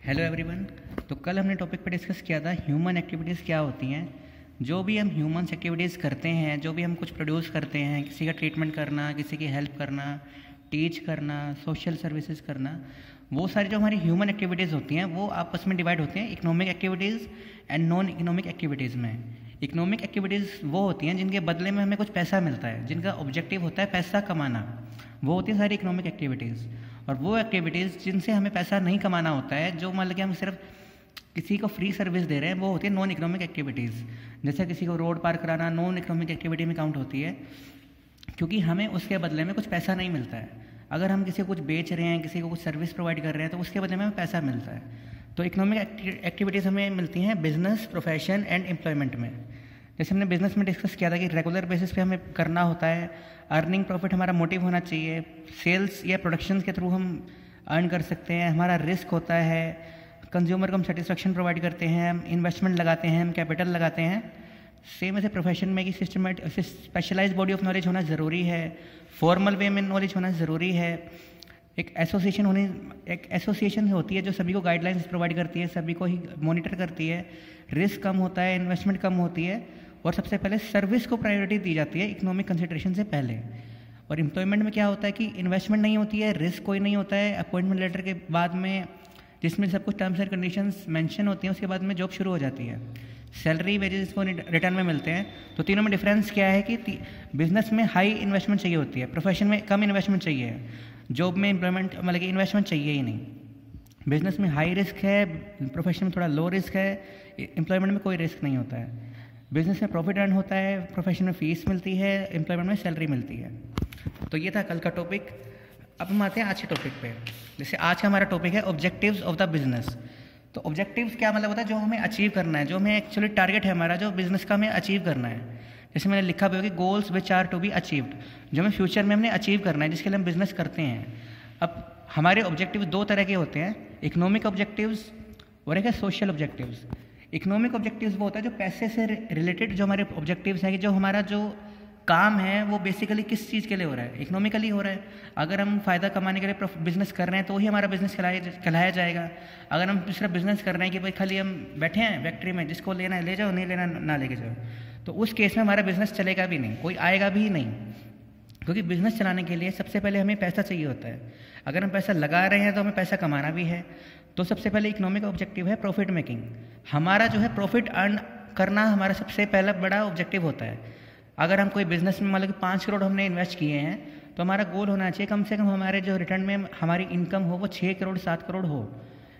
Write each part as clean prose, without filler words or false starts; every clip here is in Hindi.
Hello everyone. तो कल हमने टॉपिक पे डिस्कस किया था ह्यूमन एक्टिविटीज़ क्या होती हैं। जो भी हम ह्यूमन्स एक्टिविटीज़ करते हैं, जो भी हम कुछ प्रोड्यूस करते हैं, किसी का ट्रीटमेंट करना, किसी की हेल्प करना, टीच करना, सोशल सर्विसेज करना, वो सारी जो हमारी ह्यूमन एक्टिविटीज़ होती हैं वो आपस में डिवाइड होती हैं economic activities and non economic activities में। इकोनॉमिक एक्टिविटीज़ वो होती हैं जिनके बदले में हमें कुछ पैसा मिलता है, जिनका ऑब्जेक्टिव होता है पैसा कमाना, वो होती है सारी इकोनॉमिक एक्टिविटीज़। और वो एक्टिविटीज़ जिनसे हमें पैसा नहीं कमाना होता है, जो मान लो कि हम सिर्फ किसी को फ्री सर्विस दे रहे हैं, वो होती है नॉन इकोनॉमिक एक्टिविटीज़। जैसे किसी को रोड पार कराना नॉन इकोनॉमिक एक्टिविटी में काउंट होती है, क्योंकि हमें उसके बदले में कुछ पैसा नहीं मिलता है। अगर हम किसी को कुछ बेच रहे हैं, किसी को कुछ सर्विस प्रोवाइड कर रहे हैं, तो उसके बदले में हमें पैसा मिलता है। तो इकोनॉमिक एक्टिविटीज़ हमें मिलती हैं बिजनेस, प्रोफेशन एंड एम्प्लॉयमेंट में। जैसे हमने बिजनेस में डिस्कस किया था कि रेगुलर बेसिस पे हमें करना होता है, अर्निंग प्रॉफिट हमारा मोटिव होना चाहिए, सेल्स या प्रोडक्शन के थ्रू हम अर्न कर सकते हैं, हमारा रिस्क होता है, कंज्यूमर को हम सेटिस्फेक्शन प्रोवाइड करते हैं, हम इन्वेस्टमेंट लगाते हैं, हम कैपिटल लगाते हैं। सेम ऐसे प्रोफेशन में कि systematic specialise body of knowledge होना ज़रूरी है, फॉर्मल वे में नॉलेज होना ज़रूरी है, एक एसोसिएशन होती है जो सभी को गाइडलाइंस प्रोवाइड करती है, सभी को ही मॉनिटर करती है, रिस्क कम होता है, इन्वेस्टमेंट कम होती है, और सबसे पहले सर्विस को प्रायोरिटी दी जाती है इकोनॉमिक कंसिडरेशन से पहले। और एम्प्लॉयमेंट में क्या होता है कि इन्वेस्टमेंट नहीं होती है, रिस्क कोई नहीं होता है, अपॉइंटमेंट लेटर के बाद में जिसमें सब कुछ टर्म्स एंड कंडीशंस मेंशन होती हैं, उसके बाद में जॉब शुरू हो जाती है, सैलरी वेजेस को रिटर्न में मिलते हैं। तो तीनों में डिफरेंस क्या है कि बिजनेस में हाई इन्वेस्टमेंट चाहिए होती है, प्रोफेशन में कम इन्वेस्टमेंट चाहिए, जॉब में एम्प्लॉयमेंट मतलब कि इन्वेस्टमेंट चाहिए ही नहीं। बिजनेस में हाई रिस्क है, प्रोफेशन में थोड़ा लो रिस्क है, एम्प्लॉयमेंट में कोई रिस्क नहीं होता है। बिजनेस में प्रॉफिट अर्न होता है, प्रोफेशन में फीस मिलती है, एम्प्लॉयमेंट में सैलरी मिलती है। तो ये था कल का टॉपिक। अब हम आते हैं आज के टॉपिक पे। जैसे आज का हमारा टॉपिक है ऑब्जेक्टिव्स ऑफ द बिजनेस। तो ऑब्जेक्टिव्स क्या मतलब होता है, जो हमें अचीव करना है, जो हमें एक्चुअली टारगेट है हमारा, जो बिजनेस का हमें अचीव करना है। जैसे मैंने लिखा भी होगा कि goals which are to be achieved, जो हमें फ्यूचर में हमने अचीव करना है, जिसके लिए हम बिजनेस करते हैं। अब हमारे ऑब्जेक्टिव दो तरह के होते हैं, इकोनॉमिक ऑब्जेक्टिव्स और एक है सोशल ऑब्जेक्टिव्स। इकोनॉमिक ऑब्जेक्टिव्स वो होता है जो पैसे से रिलेटेड जो हमारे ऑब्जेक्टिव्स हैं, कि जो हमारा जो काम है वो बेसिकली किस चीज़ के लिए हो रहा है, इकोनॉमिकली हो रहा है। अगर हम फ़ायदा कमाने के लिए बिजनेस कर रहे हैं तो ही हमारा बिजनेस कहलाया जाएगा। अगर हम सिर्फ बिजनेस कर रहे हैं कि भाई खाली हम बैठे हैं फैक्ट्री में, जिसको लेना है ले जाओ, नहीं लेना ना लेके जाओ, तो उस केस में हमारा बिजनेस चलेगा भी नहीं, कोई आएगा भी नहीं। क्योंकि बिजनेस चलाने के लिए सबसे पहले हमें पैसा चाहिए होता है। अगर हम पैसा लगा रहे हैं तो हमें पैसा कमाना भी है। तो सबसे पहले इकोनॉमिक ऑब्जेक्टिव है प्रॉफिट मेकिंग। हमारा जो है प्रॉफिट अर्न करना हमारा सबसे पहला बड़ा ऑब्जेक्टिव होता है। अगर हम कोई बिजनेस में मतलब कि 5 करोड़ हमने इन्वेस्ट किए हैं, तो हमारा गोल होना चाहिए कम से कम हमारे जो रिटर्न में हमारी इनकम हो वो 6 करोड़ 7 करोड़ हो,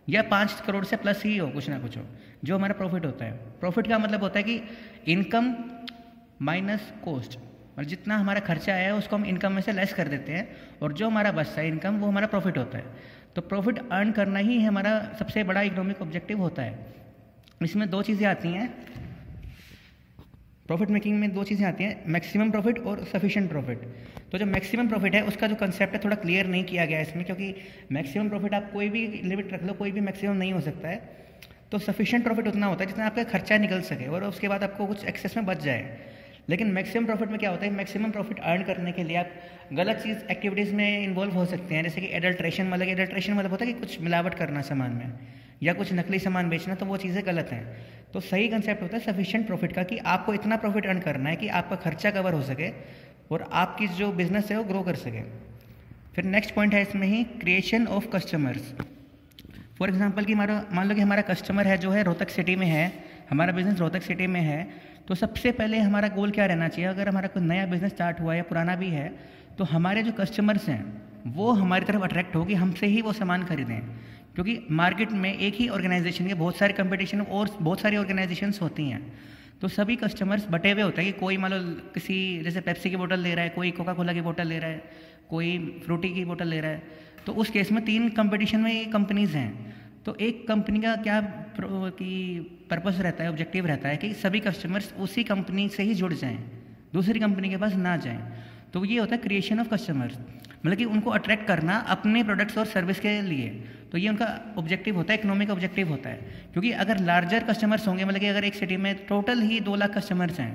या 5 करोड़ से प्लस ही हो, कुछ ना कुछ हो, जो हमारा प्रॉफिट होता है। प्रॉफिट का मतलब होता है कि इनकम माइनस कॉस्ट, और जितना हमारा खर्चा है उसको हम इनकम में से लेस कर देते हैं, और जो हमारा बचता है इनकम वो हमारा प्रॉफिट होता है। तो प्रॉफिट अर्न करना ही हमारा सबसे बड़ा इकोनॉमिक ऑब्जेक्टिव होता है। इसमें दो चीज़ें आती हैं, प्रॉफिट मेकिंग में दो चीज़ें आती हैं, मैक्सिमम प्रॉफिट और सफिशिएंट प्रॉफिट। तो जो मैक्सिमम प्रॉफिट है उसका जो कंसेप्ट है थोड़ा क्लियर नहीं किया गया है इसमें, क्योंकि मैक्सिमम प्रॉफिट आप कोई भी लिमिट रख लो, कोई भी मैक्सिमम नहीं हो सकता है। तो सफिशिएंट प्रॉफिट उतना होता है जितना आपका खर्चा निकल सके और उसके बाद आपको कुछ एक्सेस में बच जाए। लेकिन मैक्सिमम प्रॉफिट में क्या होता है, मैक्सिमम प्रॉफिट अर्न करने के लिए आप गलत चीज़ एक्टिविटीज़ में इन्वॉल्व हो सकते हैं, जैसे कि एडल्ट्रेशन मतलब होता है कि कुछ मिलावट करना सामान में, या कुछ नकली सामान बेचना, तो वो चीज़ें गलत हैं। तो सही कंसेप्ट होता है सफिशिएंट प्रॉफिट का, कि आपको इतना प्रॉफिट अर्न करना है कि आपका खर्चा कवर हो सके और आपकी जो बिजनेस है वो ग्रो कर सके। फिर नेक्स्ट पॉइंट है इसमें ही creation of customers. For example कि मान लो कि हमारा कस्टमर है जो है रोहतक सिटी में है, हमारा बिजनेस रोहतक सिटी में है, तो सबसे पहले हमारा गोल क्या रहना चाहिए, अगर हमारा कोई नया बिजनेस स्टार्ट हुआ है या पुराना भी है, तो हमारे जो कस्टमर्स हैं वो हमारी तरफ अट्रैक्ट हो कि हमसे ही वो सामान खरीदें। क्योंकि मार्केट में एक ही ऑर्गेनाइजेशन के बहुत सारे कंपटीशन और बहुत सारी ऑर्गेनाइजेशंस होती हैं, तो सभी कस्टमर्स बटे हुए होते हैं कि कोई मान लो किसी जैसे पेप्सी की बोतल ले रहा है, कोई कोका कोला की बोतल ले रहा है, कोई फ्रूटी की बोतल ले रहा है, तो उस केस में 3 कंपटीशन में ये कंपनीज़ हैं। तो एक कंपनी का क्या कि पर्पस रहता है, ऑब्जेक्टिव रहता है कि सभी कस्टमर्स उसी कंपनी से ही जुड़ जाएं, दूसरी कंपनी के पास ना जाएं। तो ये होता है क्रिएशन ऑफ कस्टमर्स, मतलब कि उनको अट्रैक्ट करना अपने प्रोडक्ट्स और सर्विस के लिए। तो ये उनका ऑब्जेक्टिव होता है, इकोनॉमिक ऑब्जेक्टिव होता है। क्योंकि अगर लार्जर कस्टमर्स होंगे, मतलब कि अगर एक सिटी में टोटल ही 2 लाख कस्टमर्स हैं,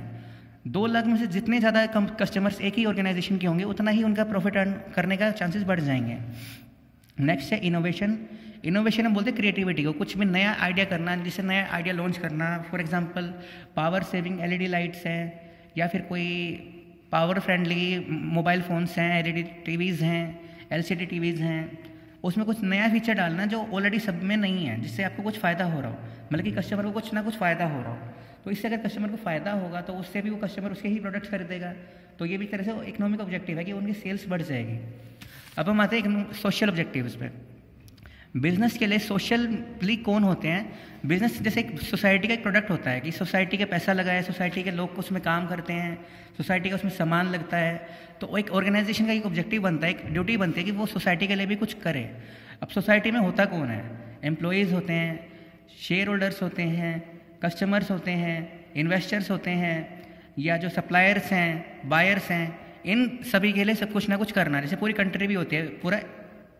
2 लाख में से जितने ज़्यादा कस्टमर्स एक ही ऑर्गेनाइजेशन के होंगे, उतना ही उनका प्रॉफिट अर्न करने का चांसेस बढ़ जाएंगे। नेक्स्ट है इनोवेशन इनोवेशन हम बोलते हैं क्रिएटिविटी को, कुछ भी नया आइडिया करना, जिससे नया आइडिया लॉन्च करना। For example power saving LED lights हैं, या फिर कोई पावर फ्रेंडली मोबाइल फ़ोन्स हैं, एलईडी टीवीज़ हैं, एलसीडी टीवीज़ हैं, उसमें कुछ नया फीचर डालना जो ऑलरेडी सब में नहीं है, जिससे आपको कुछ फ़ायदा हो रहा हो, मतलब कि कस्टमर को कुछ ना कुछ फ़ायदा हो रहा हो। तो इससे अगर कस्टमर को फ़ायदा होगा तो उससे भी वो कस्टमर उसके ही प्रोडक्ट्स खरीदेगा। तो ये भी एक तरह से इकोनॉमिक ऑब्जेक्टिव है कि उनकी सेल्स बढ़ जाएगी। अब हम आते हैं सोशल ऑब्जेक्टिव्स पे। बिजनेस के लिए सोशली कौन होते हैं? बिजनेस जैसे एक सोसाइटी का एक प्रोडक्ट होता है कि सोसाइटी का पैसा लगा है, सोसाइटी के लोग उसमें काम करते हैं, सोसाइटी का उसमें सामान लगता है, तो एक ऑर्गेनाइजेशन का एक ऑब्जेक्टिव बनता है, एक ड्यूटी बनती है कि वो सोसाइटी के लिए भी कुछ करे। अब सोसाइटी में होता कौन है? एम्प्लॉयज़ होते हैं, शेयर होल्डर्स होते हैं, कस्टमर्स होते हैं, इन्वेस्टर्स होते हैं, या जो सप्लायर्स हैं, बायर्स हैं, इन सभी के लिए सब कुछ ना कुछ करना। जैसे पूरी कंट्री भी होती है, पूरा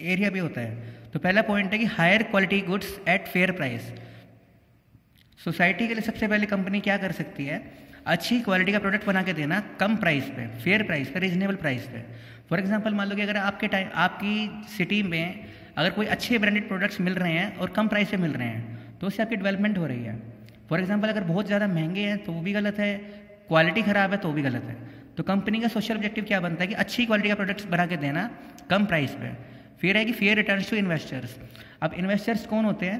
एरिया भी होता है। तो पहला पॉइंट है कि higher quality goods at fair price. Society के लिए सबसे पहले कंपनी क्या कर सकती है? अच्छी क्वालिटी का प्रोडक्ट बना के देना कम प्राइस पे, फेयर प्राइस पे, रीजनेबल प्राइस पे। फॉर एग्जांपल मान लो कि अगर आपकी सिटी में अगर कोई अच्छे ब्रांडेड प्रोडक्ट्स मिल रहे हैं और कम प्राइस पे मिल रहे हैं, तो उससे आपकी डेवलपमेंट हो रही है। फॉर एग्जांपल अगर बहुत ज़्यादा महंगे हैं तो वो भी गलत है, क्वालिटी ख़राब है तो वो भी गलत है। तो कंपनी का सोशल ऑब्जेक्टिव क्या बनता है कि अच्छी क्वालिटी का प्रोडक्ट्स बना के देना कम प्राइस पे। फिर है कि फेयर रिटर्न्स टू इन्वेस्टर्स। अब इन्वेस्टर्स कौन होते हैं?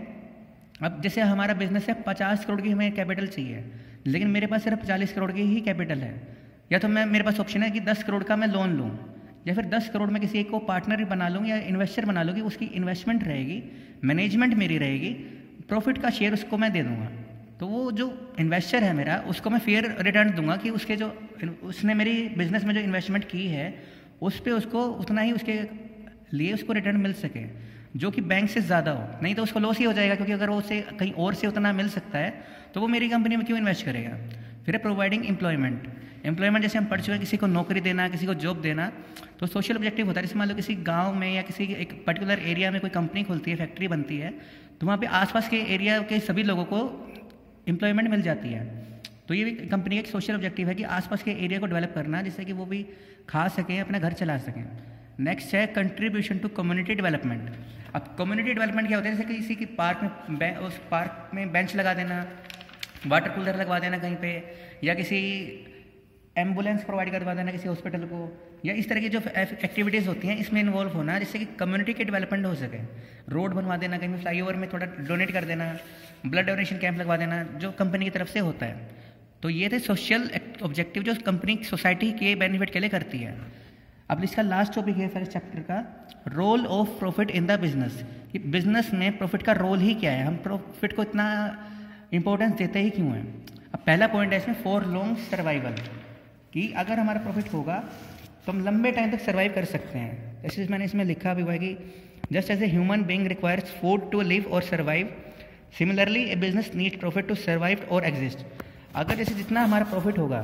अब जैसे हमारा बिजनेस है, 50 करोड़ की हमें कैपिटल चाहिए, लेकिन मेरे पास सिर्फ 40 करोड़ की ही कैपिटल है, या तो मेरे पास ऑप्शन है कि 10 करोड़ का मैं लोन लूँ, या फिर 10 करोड़ में किसी एक को पार्टनर बना लूँ या इन्वेस्टर बना लूँ कि उसकी इन्वेस्टमेंट रहेगी, मैनेजमेंट मेरी रहेगी, प्रॉफिट का शेयर उसको मैं दे दूँगा। तो वो जो इन्वेस्टर है मेरा, उसको मैं फेयर रिटर्न दूंगा कि उसने मेरी बिजनेस में जो इन्वेस्टमेंट की है उस पर उसको उतना ही उसके लिए उसको रिटर्न मिल सके, जो कि बैंक से ज़्यादा हो। नहीं तो उसको लॉस ही हो जाएगा, क्योंकि अगर वो उसे कहीं और से उतना मिल सकता है तो वो मेरी कंपनी में क्यों इन्वेस्ट करेगा। फिर है प्रोवाइडिंग एम्प्लॉयमेंट जैसे हम पढ़ चुके हैं, किसी को नौकरी देना, किसी को जॉब देना। तो सोशल ऑब्जेक्टिव होता है, जैसे मान लो किसी गांव में या किसी एक पर्टिकुलर एरिया में कोई कंपनी खुलती है, फैक्ट्री बनती है, तो वहाँ पे आसपास के एरिया के सभी लोगों को एम्प्लॉयमेंट मिल जाती है। तो ये भी कंपनी का एक सोशल ऑब्जेक्टिव है कि आसपास के एरिया को डेवलप करना, जिससे कि वो भी खा सकें, अपना घर चला सकें। नेक्स्ट है कंट्रीब्यूशन टू कम्युनिटी डेवलपमेंट। अब कम्युनिटी डेवलपमेंट क्या होता है? जैसे किसी की उस पार्क में बेंच लगा देना, वाटर कूलर लगवा देना कहीं पे, या किसी एम्बुलेंस प्रोवाइड करवा देना किसी हॉस्पिटल को, या इस तरह की जो एक्टिविटीज़ होती हैं इसमें इन्वॉल्व होना, जिससे कि कम्युनिटी के डेवलपमेंट हो सके। रोड बनवा देना, कहीं फ्लाईओवर में थोड़ा डोनेट कर देना, ब्लड डोनेशन कैंप लगवा देना, जो कंपनी की तरफ से होता है। तो ये थे सोशल ऑब्जेक्टिव जो कंपनी सोसाइटी के बेनिफिट के लिए करती है। अब इसका लास्ट टॉपिक है फर्स्ट चैप्टर का, role of profit in the business. कि बिजनेस में प्रॉफिट का रोल ही क्या है, हम प्रॉफिट को इतना इंपॉर्टेंस देते ही क्यों हैं। अब पहला पॉइंट है इसमें फॉर लॉन्ग सर्वाइवल, कि अगर हमारा प्रॉफिट होगा तो हम लंबे टाइम तक सर्वाइव कर सकते हैं। जैसे मैंने इसमें लिखा भी हुआ है कि just as a human being requires food to live और survive, similarly a business need profit to survive और एग्जिस्ट। अगर जैसे जितना हमारा प्रॉफिट होगा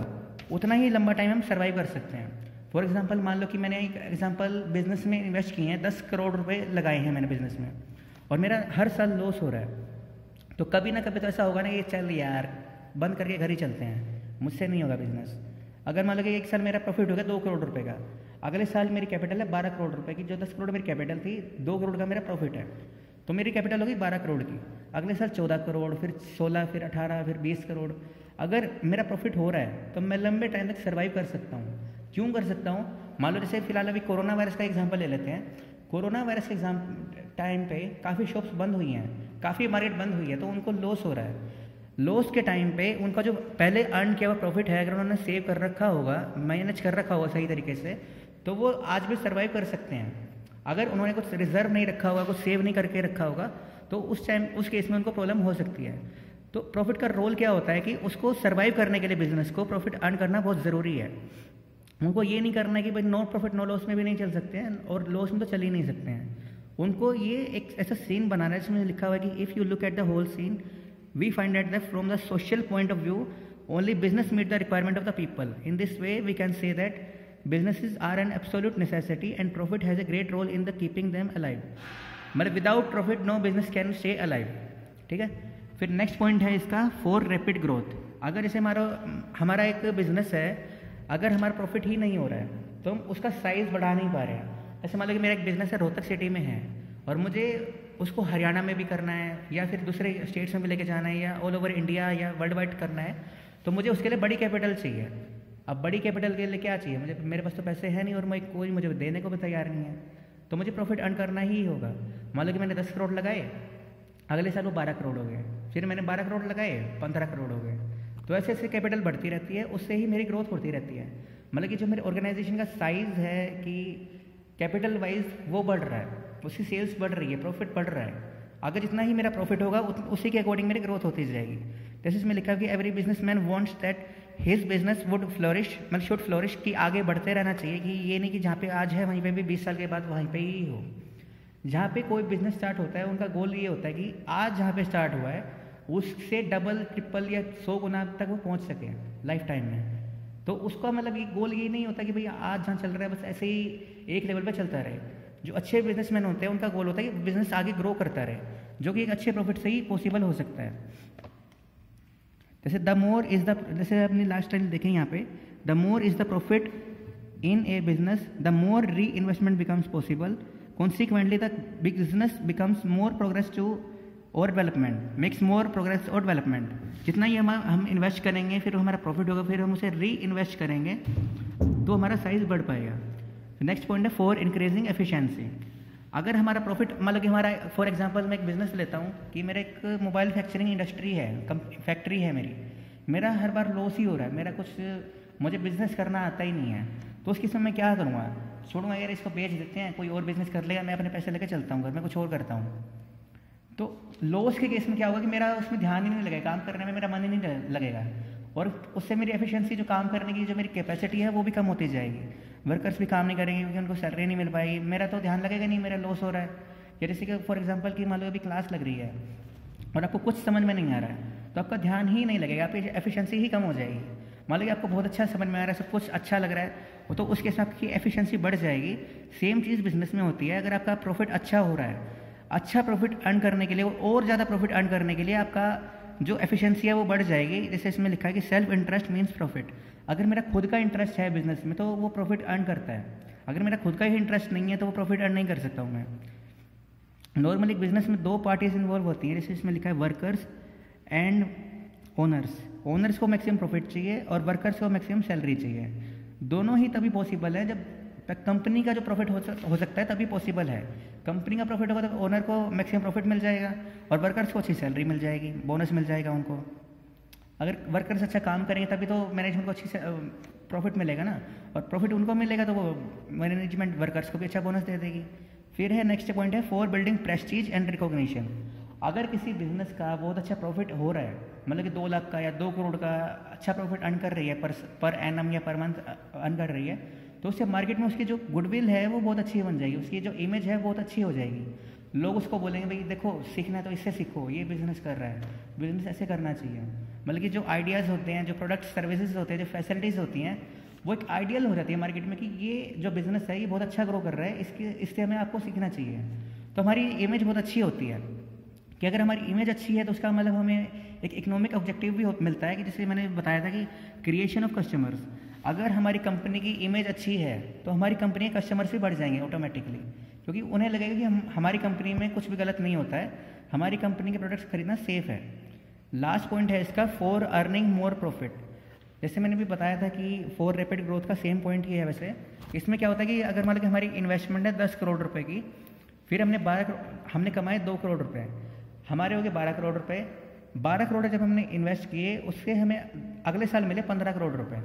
उतना ही लंबा टाइम हम सर्वाइव कर सकते हैं। फॉर एग्जांपल मान लो कि मैंने एक एग्जांपल बिजनेस में इन्वेस्ट किए हैं, 10 करोड़ रुपए लगाए हैं मैंने बिजनेस में, और मेरा हर साल लॉस हो रहा है, तो कभी ना कभी तो ऐसा होगा ना कि चल यार बंद करके घर ही चलते हैं, मुझसे नहीं होगा बिजनेस। अगर मान लो कि एक साल मेरा प्रॉफिट हो गया 2 करोड़ रुपए का, अगले साल मेरी कैपिटल है 12 करोड़ रुपए की, जो 10 करोड़ मेरी कैपिटल थी, 2 करोड़ का मेरा प्रॉफिट है, तो मेरी कैपिटल होगी 12 करोड़ की। अगले साल 14 करोड़, फिर 16, फिर 18, फिर 20 करोड़। अगर मेरा प्रॉफिट हो रहा है तो मैं लंबे टाइम तक सर्वाइव कर सकता हूँ। क्यों कर सकता हूँ? मान लो जैसे फिलहाल अभी कोरोना वायरस का एग्जाम्पल ले लेते हैं। कोरोना वायरस के टाइम पे काफ़ी शॉप्स बंद हुई हैं, काफ़ी मार्केट बंद हुई है, तो उनको लॉस हो रहा है। लॉस के टाइम पे उनका जो पहले अर्न किया हुआ प्रॉफिट है, अगर उन्होंने सेव कर रखा होगा, मैनेज कर रखा होगा सही तरीके से, तो वो आज भी सर्वाइव कर सकते हैं। अगर उन्होंने कुछ रिजर्व नहीं रखा होगा, कुछ सेव नहीं करके रखा होगा, तो उस केस में उनको प्रॉब्लम हो सकती है। तो प्रॉफिट का रोल क्या होता है कि उसको सर्वाइव करने के लिए बिजनेस को प्रॉफिट अर्न करना बहुत ज़रूरी है। उनको ये नहीं करना है कि भाई नो प्रॉफिट नो लॉस में भी नहीं चल सकते हैं, और लॉस में तो चल ही नहीं सकते हैं। उनको ये एक ऐसा सीन बनाना है जिसमें लिखा हुआ है कि if you look at the whole scene we find that from the social point of view only business meet the requirement of the people. In this way we can say that businesses are an absolute necessity and profit has a great role in the keeping them alive. मतलब without profit no business can stay alive. ठीक है। फिर नेक्स्ट पॉइंट है इसका फॉर रैपिड ग्रोथ। अगर जैसे हमारा एक बिजनेस है, अगर हमारा प्रॉफिट ही नहीं हो रहा है तो हम उसका साइज़ बढ़ा नहीं पा रहे हैं। ऐसे मान लो कि मेरा एक बिजनेस है रोहतक सिटी में है, और मुझे उसको हरियाणा में भी करना है या फिर दूसरे स्टेट्स में भी लेके जाना है या ऑल ओवर इंडिया या वर्ल्ड वाइड करना है, तो मुझे उसके लिए बड़ी कैपिटल चाहिए। अब बड़ी कैपिटल के लिए क्या चाहिए मुझे, मेरे पास तो पैसे हैं नहीं और मैं कोई मुझे देने को भी तैयार नहीं है, तो मुझे प्रॉफिट अर्न करना ही होगा। मान लो कि मैंने 10 करोड़ लगाए, अगले साल वो 12 करोड़ हो गए, फिर मैंने 12 करोड़ लगाए 15 करोड़ हो गए, तो ऐसे ऐसे कैपिटल बढ़ती रहती है, उससे ही मेरी ग्रोथ होती रहती है। मतलब कि जो मेरे ऑर्गेनाइजेशन का साइज़ है कि कैपिटल वाइज वो बढ़ रहा है, उसकी सेल्स बढ़ रही है, प्रॉफिट बढ़ रहा है। अगर जितना ही मेरा प्रॉफिट होगा उसी के अकॉर्डिंग मेरी ग्रोथ होती जाएगी। जैसे इसमें लिखा है कि every businessman wants that his business would flourish, मतलब शुड फ्लोरिश, कि आगे बढ़ते रहना चाहिए, कि ये नहीं कि जहाँ पे आज है वहीं पे भी 20 साल के बाद वहीं पे ही हो। जहाँ पे कोई बिजनेस स्टार्ट होता है उनका गोल ये होता है कि आज जहाँ पे स्टार्ट हुआ है उससे डबल ट्रिपल या 100 गुना तक वो पहुँच सके लाइफ टाइम में। तो उसका मतलब ये गोल ये नहीं होता कि भाई आज जहाँ चल रहा है बस ऐसे ही एक लेवल पे चलता रहे। जो अच्छे बिजनेसमैन होते हैं उनका गोल होता है कि बिजनेस आगे ग्रो करता रहे, जो कि एक अच्छे प्रॉफिट से ही पॉसिबल हो सकता है। जैसे द मोर इज द, जैसे अपनी लास्ट टाइम देखें यहाँ पे, the more is the profit in a business the more reinvestment becomes possible, consequently the business becomes more progress to और डेवलपमेंट, मेक्स मोर प्रोग्रेस और डेवलपमेंट। जितना ही हम इन्वेस्ट करेंगे फिर हमारा प्रॉफिट होगा, फिर हम उसे री इन्वेस्ट करेंगे तो हमारा साइज बढ़ पाएगा। नेक्स्ट पॉइंट है फॉर इंक्रीजिंग एफिशिएंसी। अगर हमारा प्रॉफिट, मतलब कि हमारा फॉर एग्जांपल मैं एक बिज़नेस लेता हूँ कि मेरा एक मोबाइल फैक्चरिंग इंडस्ट्री है, फैक्ट्री है मेरा हर बार लॉस ही हो रहा है, मेरा कुछ मुझे बिज़नेस करना आता ही नहीं है, तो उस किस्म में क्या करूँगा, छोड़ूंगा यार इसको बेच देते हैं, कोई और बिज़नेस कर लेगा, मैं अपने पैसे लेकर चलता हूँ घर में कुछ और करता हूँ। तो लॉस के केस में क्या होगा कि मेरा उसमें ध्यान ही नहीं लगेगा, काम करने में मेरा मन ही नहीं लगेगा, और उससे मेरी एफिशिएंसी, जो काम करने की जो मेरी कैपेसिटी है वो भी कम होती जाएगी। वर्कर्स भी काम नहीं करेंगे क्योंकि उनको सैलरी नहीं मिल पाएगी, मेरा तो ध्यान लगेगा नहीं, मेरा लॉस हो रहा है। या जैसे कि फॉर एग्जांपल कि मान लो अभी क्लास लग रही है और आपको कुछ समझ में नहीं आ रहा है तो आपका ध्यान ही नहीं लगेगा, आपकी एफिशिएंसी ही कम हो जाएगी। मान लो कि आपको बहुत अच्छा समझ में आ रहा है, सब कुछ अच्छा लग रहा है, तो उसके हिसाब की एफिशिएंसी बढ़ जाएगी। सेम चीज़ बिजनेस में होती है। अगर आपका प्रॉफिट अच्छा हो रहा है, अच्छा प्रॉफिट अर्न करने के लिए और ज़्यादा प्रॉफिट अर्न करने के लिए आपका जो एफिशिएंसी है वो बढ़ जाएगी। जैसे इसमें लिखा है कि सेल्फ इंटरेस्ट मीन्स प्रॉफिट। अगर मेरा खुद का इंटरेस्ट है बिजनेस में तो वो प्रॉफिट अर्न करता है, अगर मेरा खुद का ही इंटरेस्ट नहीं है तो वो प्रॉफिट अर्न नहीं कर सकता हूँ मैं। नॉर्मली बिजनेस में 2 पार्टीज इन्वॉल्व होती हैं, जैसे इसमें लिखा है वर्कर्स एंड ओनर्स। ओनर्स को मैक्सिमम प्रॉफिट चाहिए और वर्कर्स को मैक्सिमम सैलरी चाहिए। दोनों ही तभी पॉसिबल है जब कंपनी का जो प्रॉफिट हो सकता है तभी पॉसिबल है। कंपनी का प्रॉफिट होगा तो ओनर को मैक्सिमम प्रॉफिट मिल जाएगा और वर्कर्स को अच्छी सैलरी मिल जाएगी, बोनस मिल जाएगा उनको। अगर वर्कर्स अच्छा काम करेंगे तभी तो मैनेजमेंट को अच्छी प्रॉफिट मिलेगा ना, और प्रॉफिट उनको मिलेगा तो वो मैनेजमेंट वर्कर्स को भी अच्छा बोनस दे देगी। फिर है नेक्स्ट पॉइंट है for building Prestige and recognition. अगर किसी बिजनेस का बहुत अच्छा प्रॉफिट हो रहा है, मतलब कि 2 लाख का या 2 करोड़ का अच्छा प्रॉफिट अर्न कर रही है पर एनम या पर मंथ अर्न कर रही है, तो उससे मार्केट में उसकी जो गुडविल है वो बहुत अच्छी बन जाएगी, उसकी जो इमेज है बहुत अच्छी हो जाएगी। लोग उसको बोलेंगे भाई देखो सीखना है तो इससे सीखो, ये बिज़नेस कर रहा है, बिज़नेस ऐसे करना चाहिए। मतलब कि जो आइडियाज़ होते हैं, जो प्रोडक्ट सर्विसेज होते हैं, जो फैसिलिटीज़ होती हैं, वो एक आइडियल हो जाती है मार्केट में कि ये जो बिज़नेस है ये बहुत अच्छा ग्रो कर रहा है, इससे हमें आपको सीखना चाहिए। तो हमारी इमेज बहुत अच्छी होती है कि अगर हमारी इमेज अच्छी है तो उसका मतलब हमें एक इकोनॉमिक ऑब्जेक्टिव भी मिलता है कि जैसे मैंने बताया था कि क्रिएशन ऑफ कस्टमर्स। अगर हमारी कंपनी की इमेज अच्छी है तो हमारी कंपनी के कस्टमर्स भी बढ़ जाएंगे ऑटोमेटिकली, क्योंकि उन्हें लगेगा कि हमारी कंपनी में कुछ भी गलत नहीं होता है, हमारी कंपनी के प्रोडक्ट्स खरीदना सेफ है। लास्ट पॉइंट है इसका फॉर अर्निंग मोर प्रॉफिट। जैसे मैंने भी बताया था कि फॉर रैपिड ग्रोथ का सेम पॉइंट ही है। वैसे इसमें क्या होता है कि अगर मान लो कि हमारी इन्वेस्टमेंट है 10 करोड़ रुपए की, फिर हमने कमाए 2 करोड़ रुपए, हमारे हो गए 12 करोड़ रुपए। 12 करोड़ जब हमने इन्वेस्ट किए उससे हमें अगले साल मिले 15 करोड़ रुपए।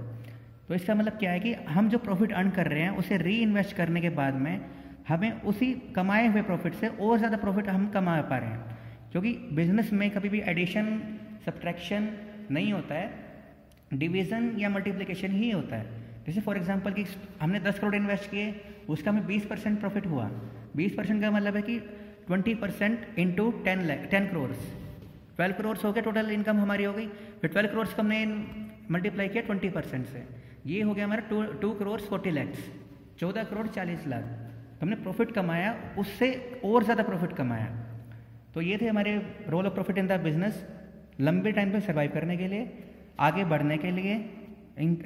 तो इसका मतलब क्या है कि हम जो प्रॉफिट अर्न कर रहे हैं उसे री इन्वेस्ट करने के बाद में हमें उसी कमाए हुए प्रॉफिट से और ज़्यादा प्रॉफिट हम कमा पा रहे हैं, क्योंकि बिजनेस में कभी भी एडिशन सब्ट्रैक्शन नहीं होता है, डिवीज़न या मल्टीप्लिकेशन ही होता है। जैसे फॉर एग्जांपल कि हमने 10 करोड़ इन्वेस्ट किए, उसका हमें 20% प्रॉफिट हुआ। 20% का मतलब है कि 20% इंटू 10 करोड़, 12 करोड़ हो गया टोटल इनकम हमारी हो गई। फिर 12 करोड़ को हमने मल्टीप्लाई किया 20% से, ये हो गया हमारा 2 करोड़ 40 लाख, 14 करोड़ 40 लाख। तो हमने प्रॉफिट कमाया, उससे और ज़्यादा प्रॉफिट कमाया। तो ये थे हमारे role of profit in the business, लंबे टाइम पे सर्वाइव करने के लिए, आगे बढ़ने के लिए,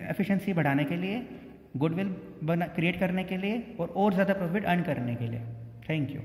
एफिशिएंसी बढ़ाने के लिए, गुडविल क्रिएट करने के लिए और ज़्यादा प्रॉफिट अर्न करने के लिए। Thank you.